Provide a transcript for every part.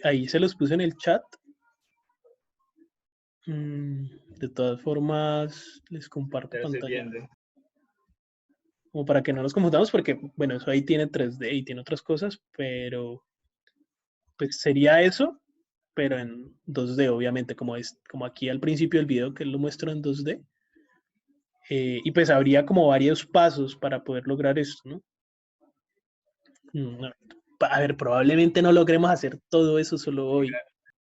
Ahí se los puse en el chat. De todas formas, les comparto Ya lo estoy pantalla. viendo. Como para que no nos confundamos, porque, bueno, eso ahí tiene 3D y tiene otras cosas, pero pues sería eso, pero en 2D, obviamente, como aquí al principio del video que lo muestro en 2D. Y pues habría como varios pasos para poder lograr esto, ¿no? Mm, A ver, probablemente no logremos hacer todo eso solo hoy,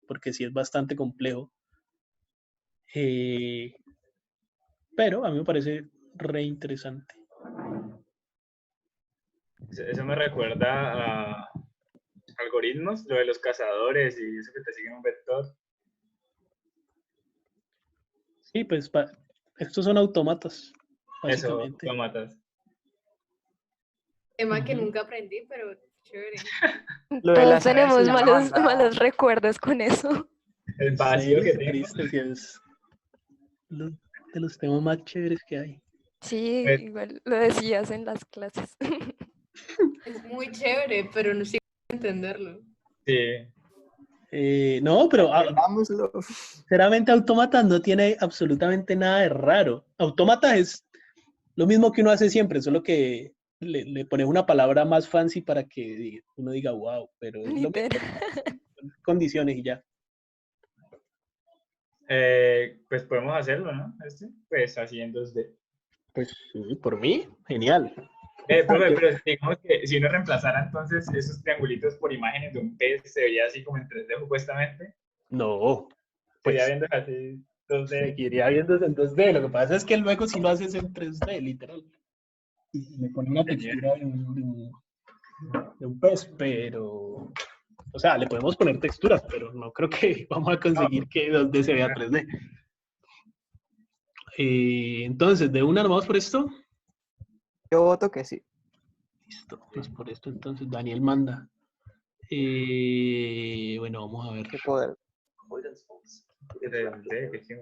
porque sí es bastante complejo. Pero a mí me parece re interesante. Eso me recuerda a algoritmos, lo de los cazadores y eso que te siguen un vector. Sí, pues estos son autómatas, Eso, básicamente. lo matas. Tema que Ujú. nunca aprendí, pero chévere. Lo de Todos las redes se tenemos llama malos, bandada. malos recuerdos con eso. El En vacío serio, que qué tengo. triste, si es de los temas más chéveres que hay. Sí, Pues, igual lo decías en las clases. Es muy chévere, pero no sé entenderlo. sí. No, pero Entendámoslo. sinceramente Autómata no tiene absolutamente nada de raro. Autómata es lo mismo que uno hace siempre, solo que le pones una palabra más fancy para que uno diga wow, pero es lo mismo, Literal. son condiciones y ya. Pues podemos hacerlo, ¿no? Pues así en 2D. Pues sí, por mí, genial. Profe, Yo- pero digamos que si uno reemplazara entonces esos triangulitos por imágenes de un pez, se vería así como en 3D supuestamente. No, Sería pues viendo así 2D. seguiría viéndose en 2D. Lo que pasa es que luego si lo haces en 3D, literal. Y le pone una textura de un pez, pero... O sea, le podemos poner texturas, pero no creo que vamos a conseguir que 2D se vea 3D. Entonces, de una nos vamos por esto. Yo voto que sí. Listo, vamos por esto. Entonces, Daniel manda. Bueno, vamos a ver. Qué poder. 3D, que sí.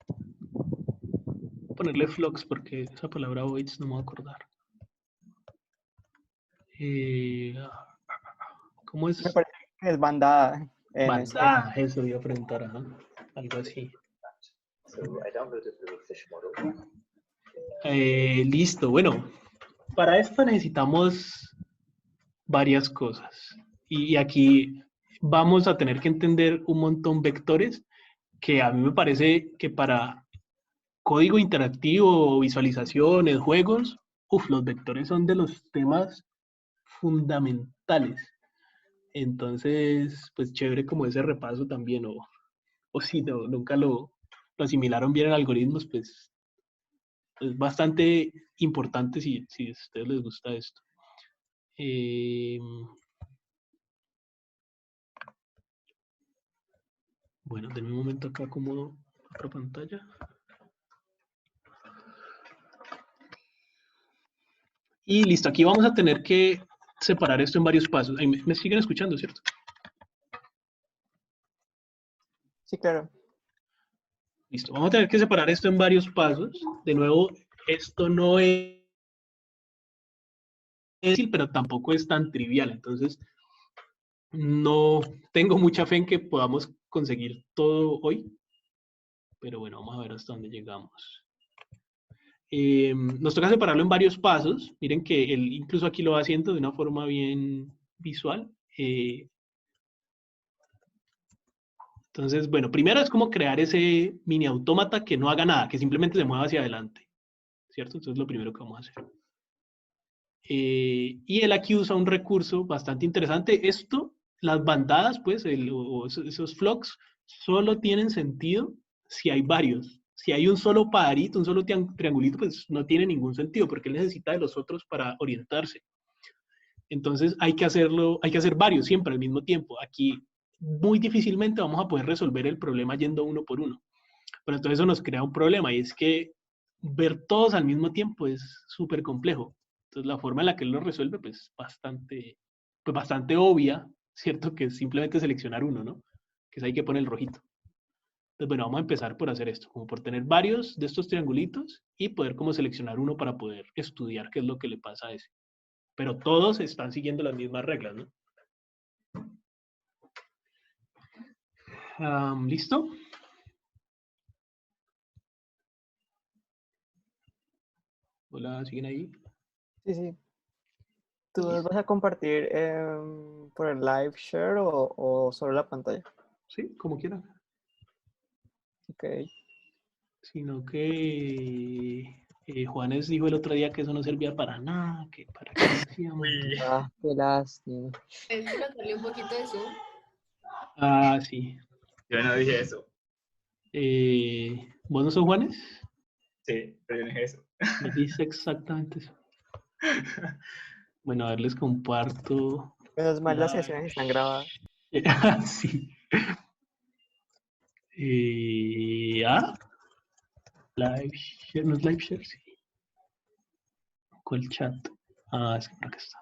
Voy a ponerle flux porque esa palabra voids no me voy a acordar. ¿Cómo es? Me parece que es bandada en Bandada, eso iba a preguntar, ajá. Algo así. Listo, bueno, para esto necesitamos varias cosas. Y aquí vamos a tener que entender un montón vectores que a mí me parece que para código interactivo, visualizaciones, juegos, los vectores son de los temas fundamentales. Entonces, pues chévere como ese repaso también, o si no, nunca lo asimilaron bien en algoritmos, pues es bastante importante si a ustedes les gusta esto. Bueno, denme un momento acá acomodo otra pantalla. Y listo, aquí vamos a tener que separar esto en varios pasos. Ahí me siguen escuchando, ¿cierto? Sí, claro. Listo, vamos a tener que separar esto en varios pasos. De nuevo, esto no es fácil, pero tampoco es tan trivial. Entonces, no tengo mucha fe en que podamos conseguir todo hoy. Pero bueno, vamos a ver hasta dónde llegamos. Nos toca separarlo en varios pasos. Miren que él incluso aquí lo va haciendo de una forma bien visual. Entonces, bueno, primero es como crear ese mini autómata que no haga nada, que simplemente se mueva hacia adelante, ¿cierto? Entonces, lo primero que vamos a hacer. Y él aquí usa un recurso bastante interesante. Esto, las bandadas, pues, esos flocks, solo tienen sentido si hay varios. Si hay un solo pajarito, un solo triangulito, pues no tiene ningún sentido, porque él necesita de los otros para orientarse. Entonces hay que hacerlo, hay que hacer varios siempre al mismo tiempo. Aquí muy difícilmente vamos a poder resolver el problema yendo uno por uno. Pero entonces eso nos crea un problema y es que ver todos al mismo tiempo es súper complejo. Entonces la forma en la que él lo resuelve pues bastante obvia, ¿cierto? Que es simplemente seleccionar uno, ¿no? Que es ahí que pone el rojito. Entonces bueno, vamos a empezar por hacer esto, como por tener varios de estos triangulitos y poder como seleccionar uno para poder estudiar qué es lo que le pasa a ese. pero todos están siguiendo las mismas reglas, ¿no? ¿Listo? Hola, ¿siguen ahí? Sí, sí. ¿Tú los vas a compartir por el live share o solo la pantalla? Sí, como quieran. Ok. Sino que Juanes dijo el otro día que eso no servía para nada, que para qué lo hacíamos. Uy, Ah, qué lástima. Es que salió un poquito de Zoom. Ah, sí. yo no dije eso. ¿Vos no sos Juanes? Sí, pero yo no dije eso. No dice exactamente eso. Bueno, a ver, les comparto. Menos mal las Live sesiones están grabadas. Sí. Ah, live share, no es live share, sí. ¿Cuál chat? Ah, es que por acá está.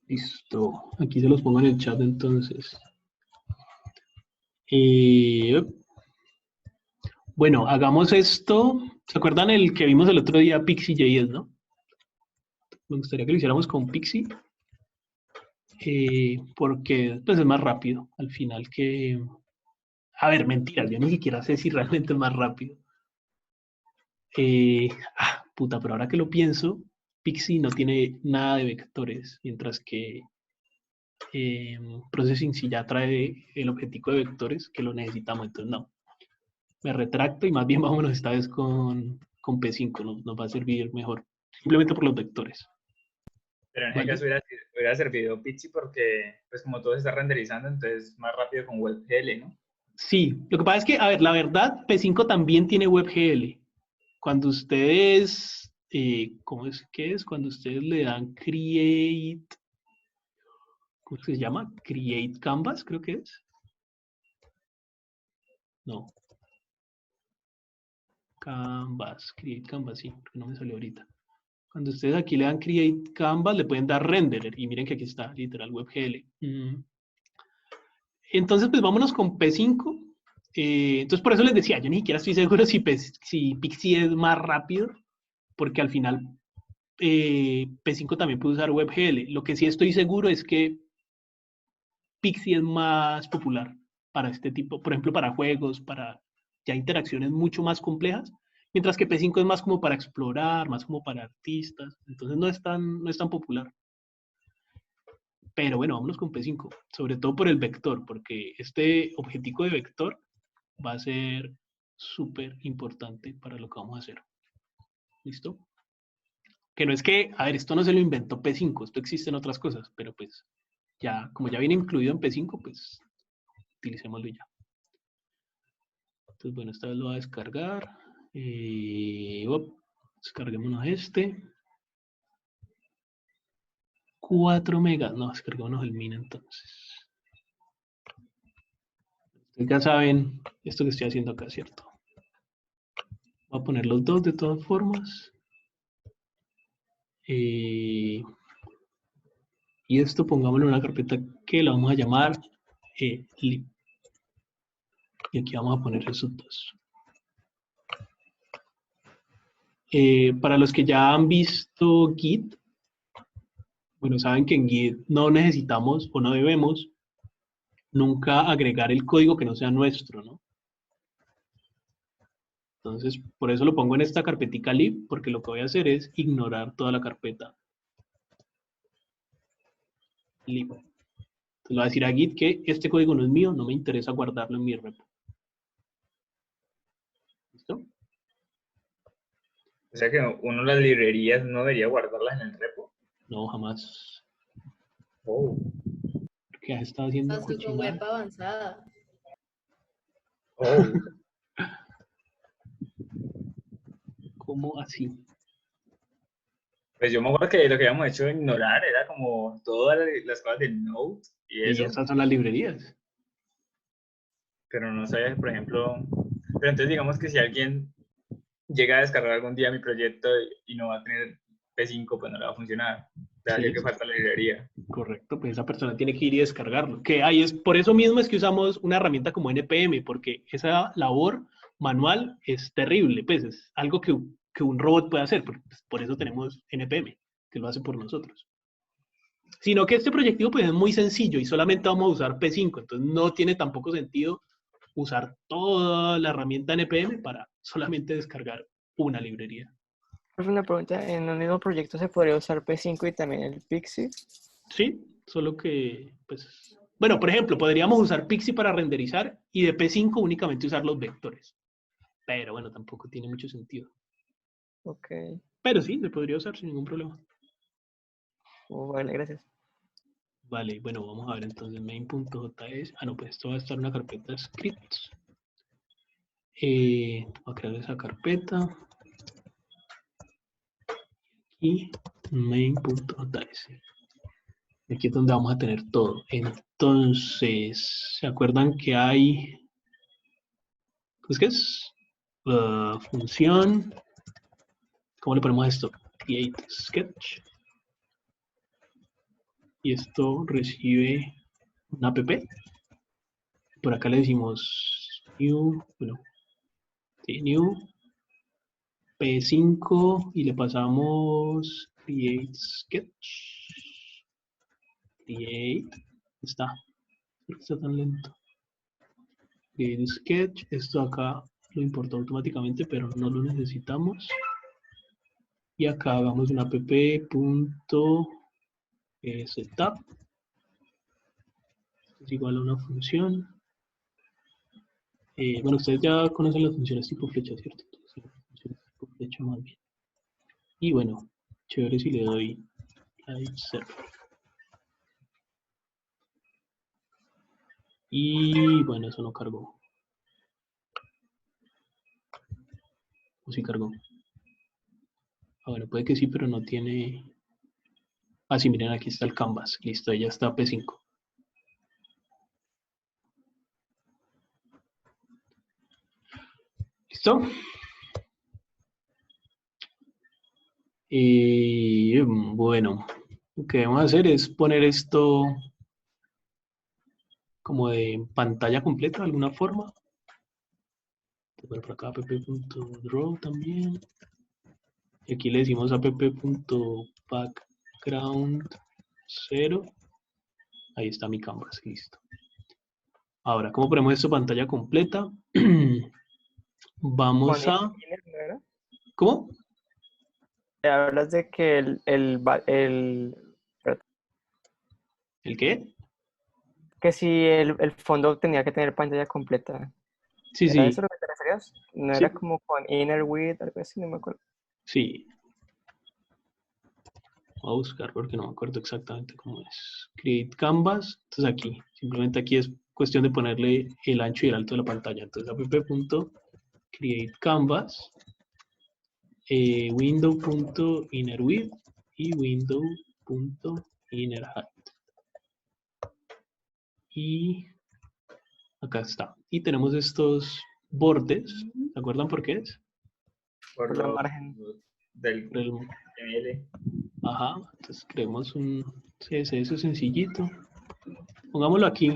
Listo. Aquí se los pongo en el chat entonces. Bueno, hagamos esto. ¿Se acuerdan el que vimos el otro día, Pixie.js, no? Me gustaría que lo hiciéramos con Pixie. Porque pues, es más rápido al final que... A ver, mentiras, yo ni siquiera sé si realmente es más rápido. Puta, pero ahora que lo pienso, Pixie no tiene nada de vectores, mientras que Processing sí ya trae el objetivo de vectores que lo necesitamos, entonces no. Me retracto y más bien vámonos esta vez con P5, nos va a servir mejor, simplemente por los vectores. Pero en ese ¿Vale? caso hubiera servido Pixie porque, pues como todo se está renderizando, entonces es más rápido con WebGL, ¿no? Sí, lo que pasa es que, a ver, la verdad, P5 también tiene WebGL. Cuando ustedes, ¿cómo es que es? Cuando ustedes le dan create, ¿cómo se llama? Create Canvas, creo que es. No. Canvas, create Canvas, sí, porque no me salió ahorita. Cuando ustedes aquí le dan create Canvas, le pueden dar renderer. Y miren que aquí está, literal, WebGL. Entonces, pues vámonos con P5. Entonces, por eso les decía, yo ni siquiera estoy seguro si Pixie es más rápido, porque al final P5 también puede usar WebGL. Lo que sí estoy seguro es que Pixie es más popular para este tipo, por ejemplo, para juegos, para ya interacciones mucho más complejas, mientras que P5 es más como para explorar, más como para artistas, entonces no es tan popular. Pero bueno, vámonos con P5, sobre todo por el vector, porque este objetivo de vector va a ser súper importante para lo que vamos a hacer. ¿Listo? Que no es que, a ver, esto no se lo inventó P5, esto existe en otras cosas, pero pues ya, como ya viene incluido en P5, pues utilicémoslo ya. Entonces, bueno, esta vez lo voy a descargar. Descarguémonos este. 4 megas. No, descarguémonos el min entonces. Ustedes ya saben esto que estoy haciendo acá, ¿cierto? Voy a poner los dos de todas formas. Y esto pongámoslo en una carpeta que la vamos a llamar lib. Y aquí vamos a poner esos dos. Para los que ya han visto Git, bueno, saben que en Git no necesitamos o no debemos nunca agregar el código que no sea nuestro, ¿no? Entonces, por eso lo pongo en esta carpetica lib, porque lo que voy a hacer es ignorar toda la carpeta lib. Entonces, le voy a decir a Git que este código no es mío, no me interesa guardarlo en mi repo. ¿Listo? O sea que uno las librerías no debería guardarlas en el repo. No, jamás. Oh. ¿Qué has estado haciendo Estás con web cochinadas? avanzada. Oh. ¿Cómo así? Pues yo me acuerdo que lo que habíamos hecho ignorar era como todas las cosas de Node y Y eso, esas son las librerías. pero no sabía, por ejemplo, pero entonces digamos que si alguien llega a descargar algún día mi proyecto y no va a tener P5, pues no le va a funcionar. Salió Sí. que falta la librería. Correcto, pues esa persona tiene que ir y descargarlo. Que ahí es, por eso mismo es que usamos una herramienta como NPM, porque esa labor manual es terrible, pues es algo que un robot puede hacer, pues, por eso tenemos NPM, que lo hace por nosotros. Sino que este proyectivo pues es muy sencillo y solamente vamos a usar P5, entonces no tiene tampoco sentido usar toda la herramienta NPM para solamente descargar una librería. Profe, una pregunta, ¿en un mismo proyecto se podría usar P5 y también el Pixie? Sí, solo que, pues, bueno, por ejemplo, podríamos usar Pixie para renderizar y de P5 únicamente usar los vectores. Pero bueno, tampoco tiene mucho sentido. Ok, Pero sí, se podría usar sin ningún problema. vale, gracias. Vale, bueno, vamos a ver entonces main.js. Ah, no, pues esto va a estar en una carpeta scripts. Voy a crear esa carpeta. Y main.js. Aquí es donde vamos a tener todo. Entonces, ¿se acuerdan que hay... pues qué es? Función. ¿Cómo le ponemos esto? Create sketch. Y esto recibe una app. Por acá le decimos new, bueno, sí, new P5 y le pasamos create sketch. Create. Está. ¿Por qué está tan lento? Create sketch. Esto acá lo importó automáticamente, pero no lo necesitamos. Y acá hagamos una app.setup. Es igual a una función. Bueno, ustedes ya conocen las funciones tipo flecha, ¿cierto? Entonces, las funciones tipo flecha más bien. Y bueno, chévere si le doy live server. Y bueno, eso no cargó. O sí cargó. Ah, bueno, puede que sí, pero no tiene... Ah, sí, miren, aquí está el canvas. Listo, ya está P5. ¿Listo? Y bueno, lo que debemos hacer es poner esto como de pantalla completa de alguna forma. Voy por acá app.draw también. Y aquí le decimos app.background 0. Ahí está mi canvas, listo. Ahora, ¿cómo ponemos esto pantalla completa? Vamos Con a... inner, ¿no era? ¿Cómo? Hablas de que ¿El qué? que si el fondo tenía que tener pantalla completa. Sí, ¿Era eso sí, lo que te referías? No sí, era como con inner width, algo así, no me acuerdo. sí. Voy a buscar porque no me acuerdo exactamente cómo es. Create canvas. Entonces aquí, simplemente aquí es cuestión de ponerle el ancho y el alto de la pantalla. Entonces app.create canvas, window.innerWidth y window.innerHeight. Y acá está. Y tenemos estos bordes. ¿Se acuerdan por qué es? Por la margen. Del Por el, HTML. ajá. Entonces creemos un CSS sencillito. Pongámoslo aquí.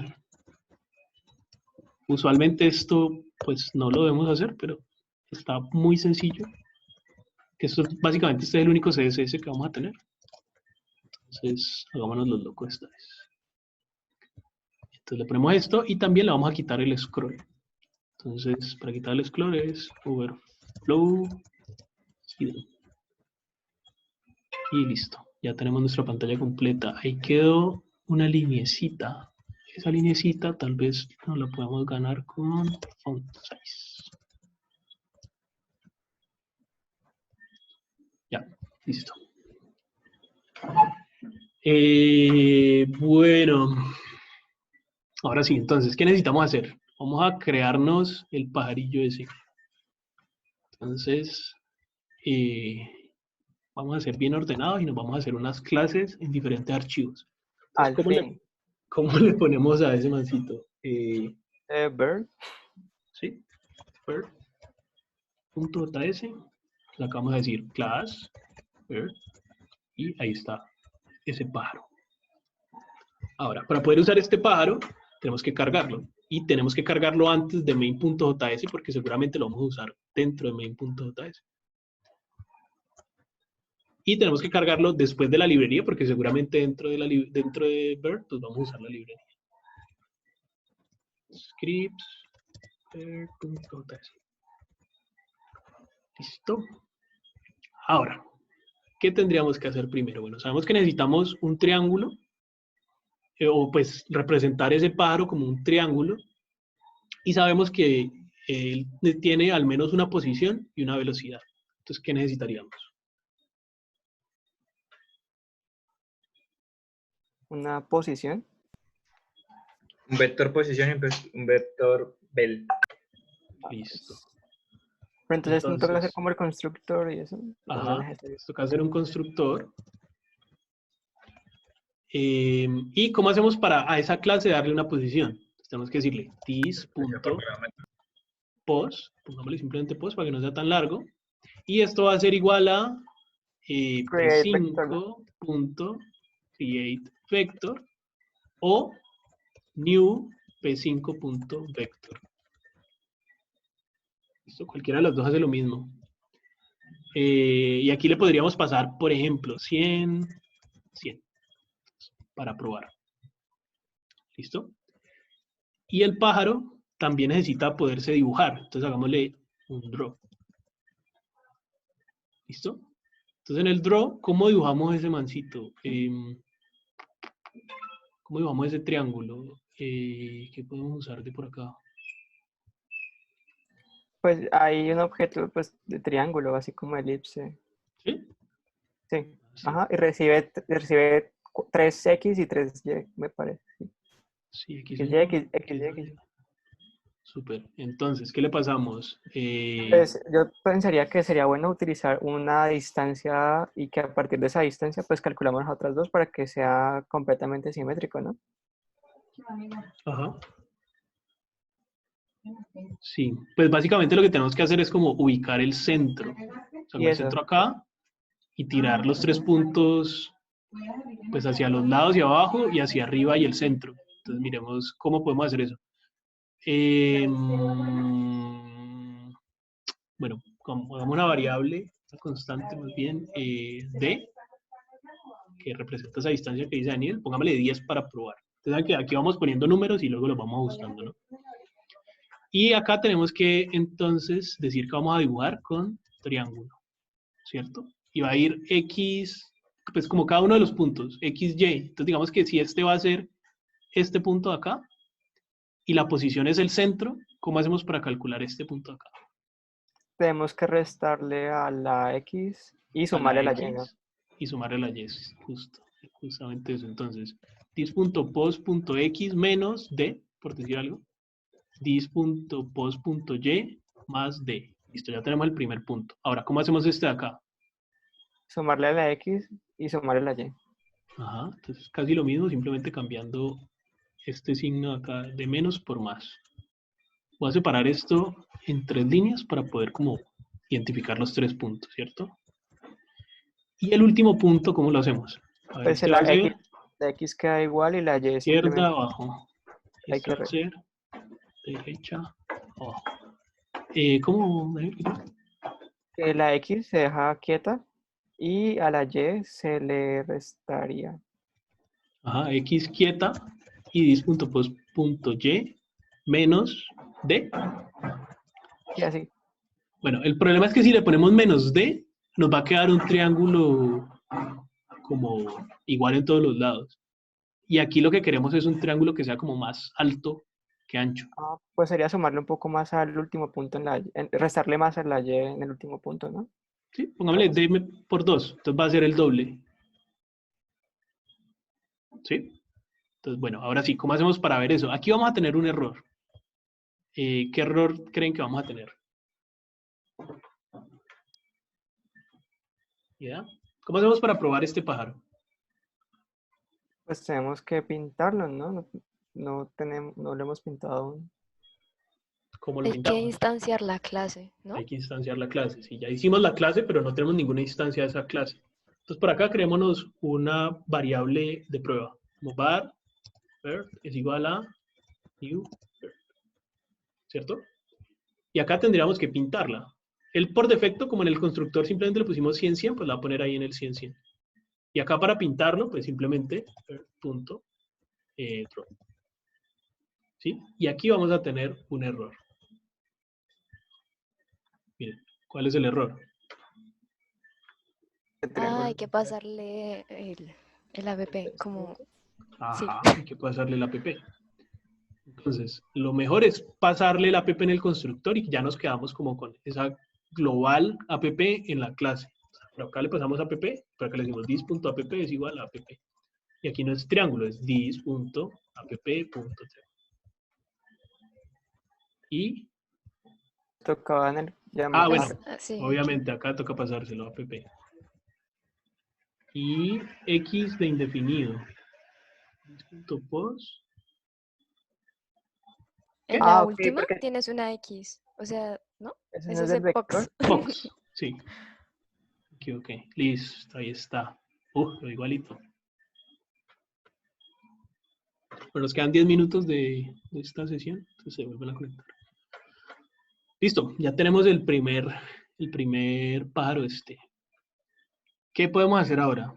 Usualmente esto pues no lo debemos hacer, pero está muy sencillo. Que esto básicamente este es el único CSS que vamos a tener. Entonces hagámonos los locos esta vez. Entonces le ponemos esto y también le vamos a quitar el scroll. Entonces para quitar el scroll es overflow hidden. Y listo. Ya tenemos nuestra pantalla completa. Ahí quedó una linecita. Esa linecita tal vez no la podemos ganar con font size. Ya, listo. Bueno, ahora sí, entonces, ¿qué necesitamos hacer? Vamos a crearnos el pajarillo ese. Entonces, vamos a ser bien ordenados y nos vamos a hacer unas clases en diferentes archivos. Entonces, Al fin. ¿cómo le ponemos a ese mancito? Bird. Sí, bird.js. Le acabamos de decir class, bird, y ahí está. ese pájaro. Ahora, para poder usar este pájaro, tenemos que cargarlo. Y tenemos que cargarlo antes de main.js porque seguramente lo vamos a usar dentro de main.js. Y tenemos que cargarlo después de la librería porque seguramente dentro de Bird pues vamos a usar la librería. Scripts, bird.js. Listo. Ahora, ¿qué tendríamos que hacer primero? Bueno, sabemos que necesitamos un triángulo, o pues representar ese pájaro como un triángulo, y sabemos que él tiene al menos una posición y una velocidad. Entonces, ¿qué necesitaríamos? Una posición. Un vector posición y un vector bel. Listo. Pero entonces no toca hacer Entonces, como el constructor y eso. ¿O no es ajá, necesario? toca hacer un constructor. ¿Y cómo hacemos para a esa clase darle una posición? Entonces, tenemos que decirle this.post, pongámosle simplemente post para que no sea tan largo, y esto va a ser igual a Create vector, ¿no? p5.createVector o new p5.vector. Listo, cualquiera de los dos hace lo mismo. Y aquí le podríamos pasar, por ejemplo, 100 para probar. ¿Listo? Y el pájaro también necesita poderse dibujar. Entonces hagámosle un draw. ¿Listo? Entonces en el draw, ¿cómo dibujamos ese mancito? ¿Cómo dibujamos ese triángulo? ¿Qué podemos usar de por acá? Pues hay un objeto pues, de triángulo, así como elipse. ¿Sí? Sí. Sí. Ajá. Y recibe 3x y 3y, me parece. Sí. Sí, X, XY, XY. Súper. Entonces, ¿qué le pasamos? Pues yo pensaría que sería bueno utilizar una distancia y que a partir de esa distancia pues calculamos las otras dos para que sea completamente simétrico, ¿no? Ajá. Sí, pues básicamente lo que tenemos que hacer es como ubicar el centro. O sea, Y el eso. centro acá y tirar los 3 puntos pues hacia los lados y abajo y hacia arriba y el centro. Entonces miremos cómo podemos hacer eso. Bueno, como damos una variable, una constante más bien, d, que representa esa distancia que dice Daniel, pongámosle 10 para probar. Entonces aquí vamos poniendo números y luego los vamos ajustando, ¿no? Y acá tenemos que entonces decir que vamos a dibujar con triángulo, ¿cierto? Y va a ir X, pues como cada uno de los puntos, X, Y. Entonces digamos que si este va a ser este punto de acá y la posición es el centro, ¿cómo hacemos para calcular este punto de acá? Tenemos que restarle a la x y A la sumarle a la y, X ¿no? y sumarle la Y, justamente eso. Entonces, this.post.x menos d, por decir algo, this.post.y más d. Listo, ya tenemos el primer punto. Ahora, ¿cómo hacemos este de acá? Sumarle a la x y sumarle a la y. Ajá, entonces casi lo mismo, simplemente cambiando este signo acá de menos por más. Voy a separar esto en 3 líneas para poder como identificar los 3 puntos, ¿cierto? Y el último punto, ¿cómo lo hacemos? A ver, Pues este va a ser la x queda igual y la y izquierda simplemente abajo. hay Este que va a ser derecha abajo. ¿Cómo? que la x se deja quieta y a la y se le restaría. Ajá, x quieta y dis.post.y menos d. Y así. Bueno, el problema es que si le ponemos menos d, nos va a quedar un triángulo como igual en todos los lados. Y aquí lo que queremos es un triángulo que sea como más alto que ancho. Pues sería sumarle un poco más al último punto en la y, restarle más a la y en el último punto, ¿no? ¿Sí? Pongámosle d por 2, entonces va a ser el doble. ¿Sí? Entonces, bueno, ahora sí, ¿cómo hacemos para ver eso? Aquí vamos a tener un error. ¿Qué error creen que vamos a tener? ¿Ya? ¿Cómo hacemos para probar este pájaro? Pues tenemos que pintarlo, ¿no? No lo hemos pintado aún. ¿Cómo lo Hay que pintamos? instanciar la clase, ¿no? Hay que instanciar la clase. Sí, ya hicimos la clase, pero no tenemos ninguna instancia de esa clase. Entonces, por acá creémonos una variable de prueba. Como var birth es igual a new birth, ¿cierto? Y acá tendríamos que pintarla. Él por defecto, como en el constructor simplemente le pusimos 100, 100, pues la va a poner ahí en el 100, 100. Y acá para pintarlo, pues simplemente punto draw. ¿Sí? Y aquí vamos a tener un error. Miren, ¿cuál es el error? Ah, hay que pasarle el app como... Sí. Ajá, hay que pasarle el app. Entonces, lo mejor es pasarle el app en el constructor y ya nos quedamos como con esa global app en la clase. O sea, por acá le pasamos app, por acá le decimos this.app es igual a app. Y aquí no es triángulo, es this.app.triángulo. Y, Tocaba llamar. bueno, Sí. obviamente acá toca pasárselo a app. Y x de indefinido. This.post. En Ah, la ok, última porque tienes una X. O sea, ¿no? ese Es no es ese del vector. box. Fox, sí. Ok, listo, ahí está. Lo igualito. Pero nos quedan 10 minutos de esta sesión, entonces se vuelven a conectar. Listo, ya tenemos el primer pájaro este. ¿Qué podemos hacer ahora?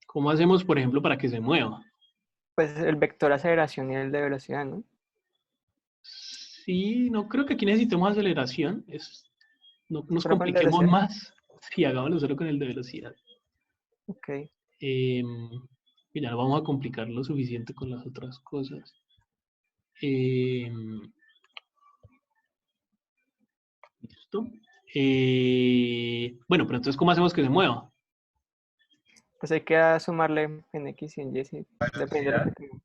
¿Cómo hacemos, por ejemplo, para que se mueva? Pues el vector aceleración y el de velocidad, ¿no? Sí, no creo que aquí necesitemos aceleración. No nos ¿Solo con el de compliquemos velocidad? más. Sí, hagámoslo solo con el de velocidad. Ok. Y ya no vamos a complicar lo suficiente con las otras cosas. Listo. Bueno, pero entonces, ¿cómo hacemos que se mueva? Pues hay que sumarle en X y en Y, sí, dependiendo de lo que tenga.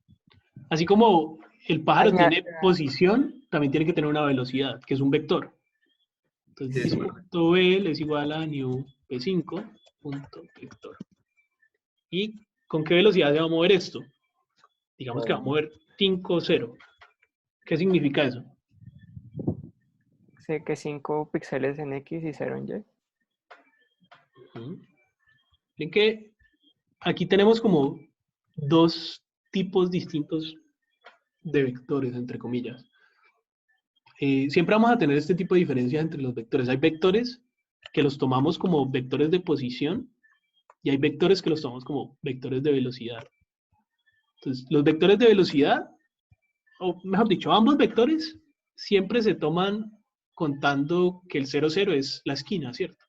Así como el pájaro Aña- tiene posición, también tiene que tener una velocidad, que es un vector. Entonces, Sí. this.vel es igual a new p5.vector. ¿Y con qué velocidad se va a mover esto? Digamos que va a mover 5, 0. ¿Qué significa eso? Sí, que 5 píxeles en X y 0 en Y. Ven que aquí tenemos como dos tipos distintos de vectores, entre comillas. Siempre vamos a tener este tipo de diferencias entre los vectores. Hay vectores que los tomamos como vectores de posición y hay vectores que los tomamos como vectores de velocidad. Entonces, los vectores de velocidad, o mejor dicho, ambos vectores siempre se toman contando que el 0, 0 es la esquina, ¿cierto?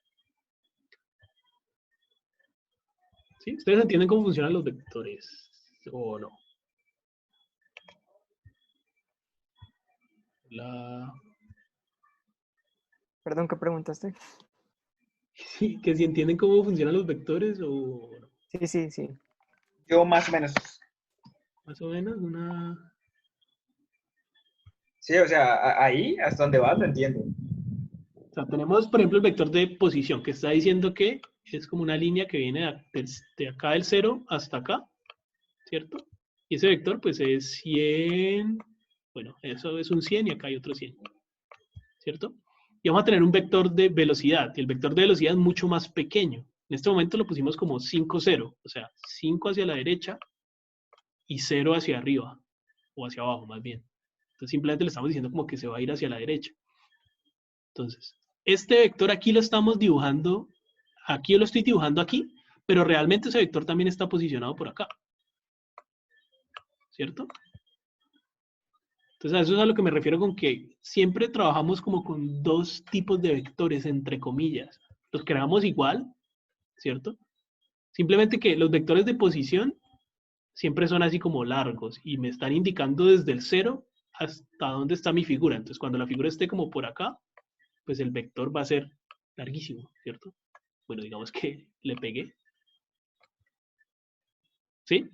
¿Sí? ¿Ustedes entienden cómo funcionan los vectores o no? Perdón, ¿qué preguntaste? Sí, que si entienden cómo funcionan los vectores o no. Sí, sí, sí. Yo más o menos. Más o menos una... Sí, o sea, ahí hasta donde vas lo entiendo. O sea, tenemos, por ejemplo, el vector de posición, que está diciendo que es como una línea que viene de acá del 0 hasta acá, ¿cierto? Y ese vector, pues, es 100, bueno, eso es un 100 y acá hay otro 100, ¿cierto? Y vamos a tener un vector de velocidad, y el vector de velocidad es mucho más pequeño. En este momento lo pusimos como 5, 0, o sea, 5 hacia la derecha y 0 hacia arriba, o hacia abajo más bien. Entonces simplemente le estamos diciendo como que se va a ir hacia la derecha. Entonces, este vector aquí lo estamos dibujando, aquí yo lo estoy dibujando aquí, pero realmente ese vector también está posicionado por acá. ¿Cierto? Entonces a eso es a lo que me refiero con que siempre trabajamos como con dos tipos de vectores, entre comillas. Los creamos igual, ¿cierto? Simplemente que los vectores de posición siempre son así como largos y me están indicando desde el 0 hasta dónde está mi figura. Entonces cuando la figura esté como por acá, pues el vector va a ser larguísimo, ¿cierto? Bueno, digamos que le pegué. ¿Sí?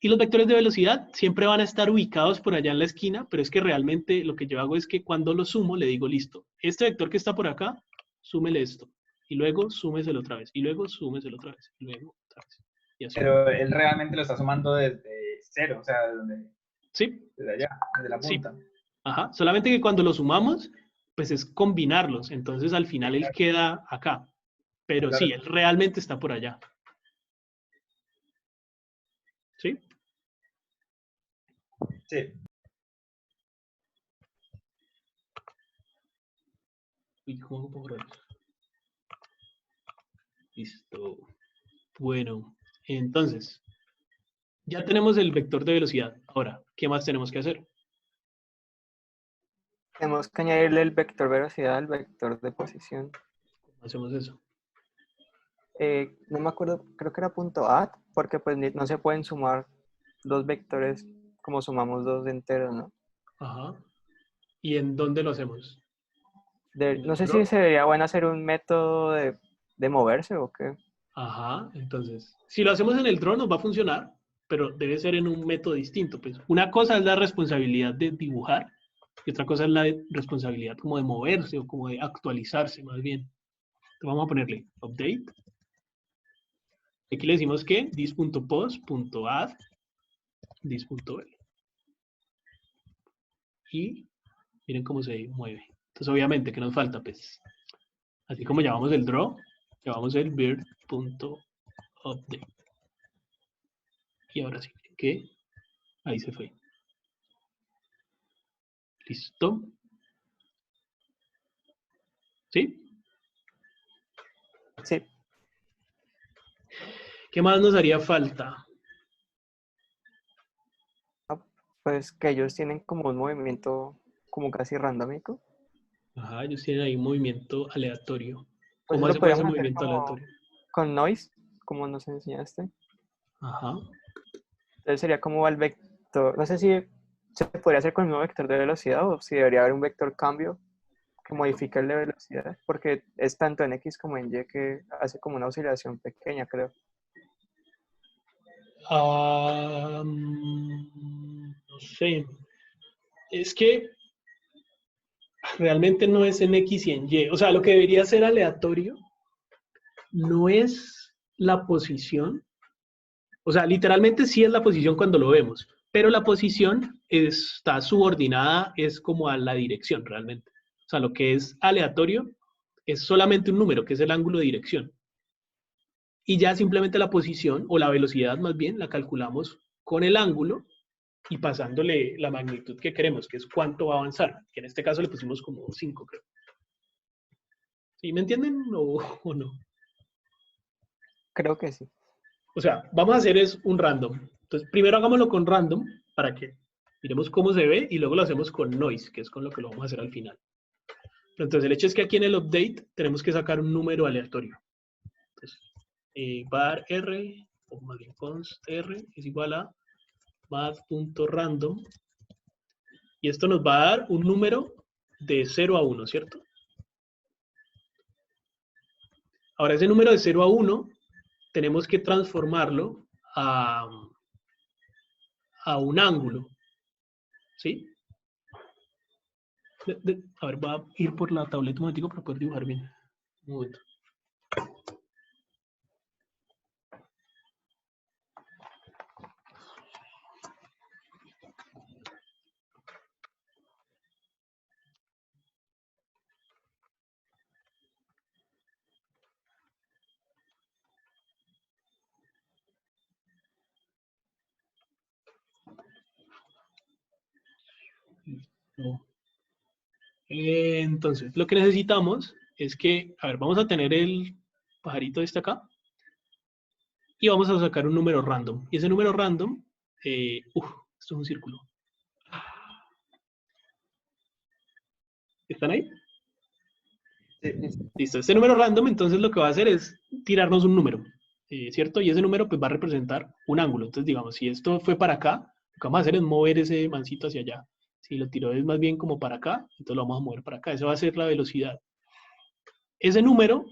Y los vectores de velocidad siempre van a estar ubicados por allá en la esquina, pero es que realmente lo que yo hago es que cuando lo sumo le digo, listo, este vector que está por acá, súmele esto. Y luego súmeselo otra vez. Y luego súmeselo otra vez. Y luego otra vez. Y así. Pero él realmente lo está sumando desde 0, o sea, ¿Sí? desde allá, desde la Sí. punta. Ajá. Solamente que cuando lo sumamos, pues es combinarlos. Entonces al final él queda acá. Pero sí, él realmente está por allá. ¿Sí? Sí. Uy, ¿cómo puedo borrar eso? Listo. Bueno, entonces, ya tenemos el vector de velocidad. Ahora, ¿qué más tenemos que hacer? Tenemos que añadirle el vector velocidad al vector de posición. ¿Cómo hacemos eso? No me acuerdo, creo que era .add, porque pues no se pueden sumar dos vectores como sumamos dos enteros, ¿no? Ajá. ¿Y en dónde lo hacemos? No sé si sería bueno hacer un método de moverse o qué. Ajá, entonces, si lo hacemos en el draw nos va a funcionar, pero debe ser en un método distinto. Pues una cosa es la responsabilidad de dibujar y otra cosa es la responsabilidad como de moverse o como de actualizarse más bien. Entonces vamos a ponerle update. Aquí le decimos que this.post.add this.l. Y miren cómo se mueve. Entonces obviamente, ¿qué nos falta? Pues, así como llamamos el draw, llamamos el bird.update. Y ahora sí, que ahí se fue. ¿Listo? ¿Sí? Sí, ¿Qué más nos haría falta? pues que ellos tienen como un movimiento como casi randómico. Ajá, ellos tienen ahí un movimiento aleatorio. Pues ¿Cómo lo se puede ese podríamos hacer movimiento como aleatorio? con noise, como nos enseñaste. Ajá. Entonces sería como el vector, no sé si se podría hacer con el mismo vector de velocidad o si debería haber un vector cambio que modifique el de velocidad, porque es tanto en X como en Y que hace como una oscilación pequeña, creo. No sé. Es que realmente no es en X y en Y. O sea, lo que debería ser aleatorio no es la posición. O sea, literalmente sí es la posición cuando lo vemos, pero la posición está subordinada, es como a la dirección realmente. O sea, lo que es aleatorio es solamente un número, que es el ángulo de dirección. Y ya simplemente la posición, o la velocidad más bien, la calculamos con el ángulo y pasándole la magnitud que queremos, que es cuánto va a avanzar. Que en este caso le pusimos como 5, creo. ¿Sí me entienden o no? Creo que sí. O sea, vamos a hacer es un random. Entonces, primero hagámoslo con random para que miremos cómo se ve y luego lo hacemos con noise, que es con lo que lo vamos a hacer al final. Pero entonces, el hecho es que aquí en el update tenemos que sacar un número aleatorio. Entonces, var r, o más bien const r, es igual a math.random. Y esto nos va a dar un número de 0 a 1, ¿cierto? Ahora, ese número de 0 a 1 tenemos que transformarlo a un ángulo, ¿sí? A ver, voy a ir por la tableta un momentico para poder dibujar bien. Un momento. No. Entonces, lo que necesitamos es que, a ver, vamos a tener el pajarito este acá y vamos a sacar un número random. Y ese número random, esto es un círculo. ¿Están ahí? Listo. Este número random, entonces lo que va a hacer es tirarnos un número, ¿cierto? Y ese número pues va a representar un ángulo. Entonces, digamos, si esto fue para acá, lo que vamos a hacer es mover ese mancito hacia allá. Si lo tiró es más bien como para acá, entonces lo vamos a mover para acá. Eso va a ser la velocidad. Ese número,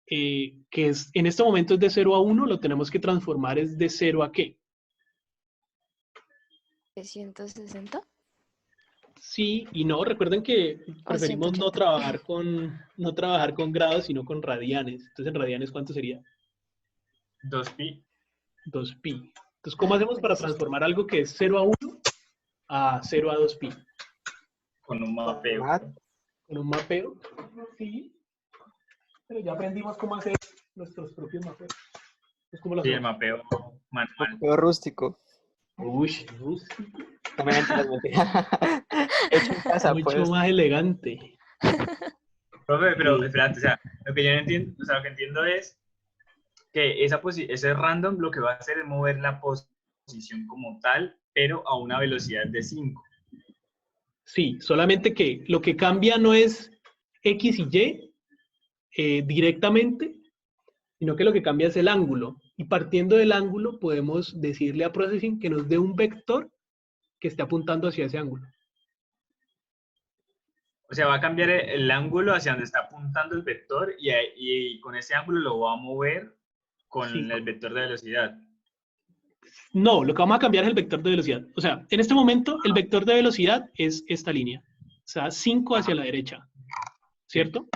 que es en este momento es de 0 a 1, lo tenemos que transformar es de 0 a ¿qué? 360 Sí y no. Recuerden que o preferimos 180. no trabajar con grados, sino con radianes. Entonces, en radianes, ¿cuánto sería? 2pi. 2pi. Entonces, ¿cómo hacemos Buen para susto. transformar algo que es 0 a 1 a 0 a 2pi? Con un Con mapeo. math, con un mapeo. Sí, pero ya aprendimos cómo hacer nuestros propios mapeos. Es como lo Sí, el hacemos. mapeo manual. Quedó rústico. Uy, rústico. No me mentira. Hecho en casa, Mucho pues. más elegante. Profe, pero Sí. espérate, o sea, lo que yo no entiendo, o sea, lo que entiendo es que ese random lo que va a hacer es mover la posición como tal, pero a una velocidad de 5. Sí, solamente que lo que cambia no es X y Y directamente, sino que lo que cambia es el ángulo. Y partiendo del ángulo podemos decirle a Processing que nos dé un vector que esté apuntando hacia ese ángulo. O sea, va a cambiar el ángulo hacia donde está apuntando el vector y con ese ángulo lo va a mover con Sí. el vector de velocidad. No, lo que vamos a cambiar es el vector de velocidad. O sea, en este momento el vector de velocidad es esta línea. O sea, 5 hacia la derecha, ¿cierto?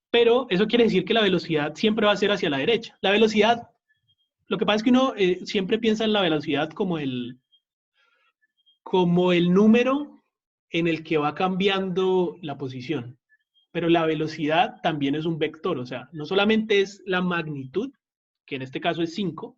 Pero eso quiere decir que la velocidad siempre va a ser hacia la derecha. La velocidad, lo que pasa es que uno siempre piensa en la velocidad como el número en el que va cambiando la posición. Pero la velocidad también es un vector, o sea, no solamente es la magnitud, que en este caso es 5,